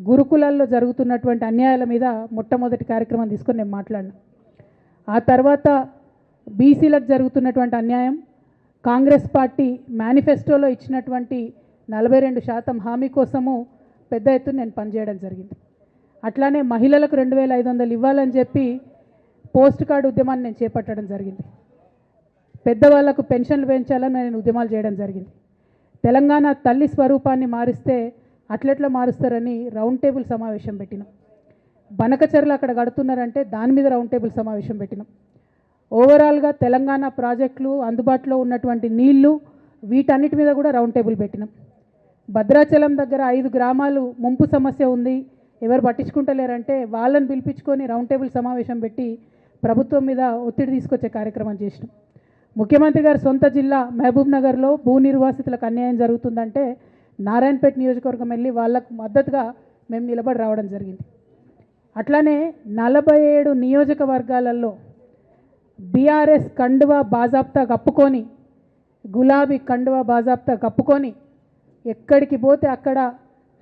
గురుకులాల్లో జరుగుతున్నటువంటి అన్యాయాల మీద మొట్టమొదటి కార్యక్రమం తీసుకొని నేను మాట్లాడినా. ఆ తర్వాత బీసీలకు జరుగుతున్నటువంటి అన్యాయం, కాంగ్రెస్ పార్టీ మేనిఫెస్టోలో ఇచ్చినటువంటి 42% హామీ కోసము పెద్ద ఎత్తున నేను పనిచేయడం జరిగింది. అట్లానే మహిళలకు 2500 ఇవ్వాలని చెప్పి పోస్ట్ కార్డు ఉద్యమాన్ని నేను చేపట్టడం జరిగింది. పెద్దవాళ్లకు పెన్షన్లు పెంచాలని నేను ఉద్యమాలు చేయడం జరిగింది. తెలంగాణ తల్లి స్వరూపాన్ని మారిస్తే అట్లెట్లా మారుస్తారని రౌండ్ టేబుల్ సమావేశం పెట్టినాం. బనకచర్లు అక్కడ కడుతున్నారంటే దాని మీద రౌండ్ టేబుల్ సమావేశం పెట్టినాం. ఓవరాల్గా తెలంగాణ ప్రాజెక్టులు, అందుబాటులో ఉన్నటువంటి నీళ్లు, వీటన్నిటి మీద కూడా రౌండ్ టేబుల్ పెట్టినాం. భద్రాచలం దగ్గర 5 గ్రామాలు ముంపు సమస్య ఉంది, ఎవరు పట్టించుకుంటలేరంటే వాళ్ళని పిలిపించుకొని రౌండ్ టేబుల్ సమావేశం పెట్టి ప్రభుత్వం మీద ఒత్తిడి తీసుకొచ్చే కార్యక్రమం చేసినాం. ముఖ్యమంత్రి గారు సొంత జిల్లా మహబూబ్ నగర్లో భూ నిర్వాసితులకు అన్యాయం జరుగుతుందంటే నారాయణపేట నియోజకవర్గం వెళ్ళి వాళ్ళకు మద్దతుగా మేము నిలబడి రావడం జరిగింది. అట్లానే 47 నియోజకవర్గాలలో బీఆర్ఎస్ కండువా బాజాబ్తా కప్పుకొని, గులాబీ కండువా బాజాబ్తా కప్పుకొని ఎక్కడికి పోతే అక్కడ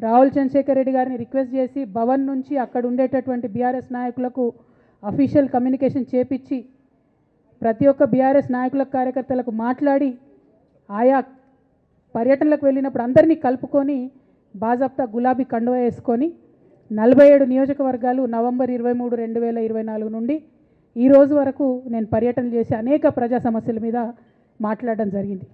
రాహుల్ చంద్రశేఖర్ రెడ్డి గారిని రిక్వెస్ట్ చేసి భవన్ నుంచి అక్కడ ఉండేటటువంటి బీఆర్ఎస్ నాయకులకు అఫీషియల్ కమ్యూనికేషన్ చేపించి ప్రతి ఒక్క బీఆర్ఎస్ నాయకులకు, కార్యకర్తలకు మాట్లాడి ఆయా పర్యటనలకు వెళ్ళినప్పుడు అందరినీ కలుపుకొని బాజాబ్తా గులాబీ కండువా వేసుకొని 47 నియోజకవర్గాలు నవంబర్ 23, 2024 నుండి ఈ రోజు వరకు నేను పర్యటన చేసి అనేక ప్రజా సమస్యల మీద మాట్లాడడం జరిగింది.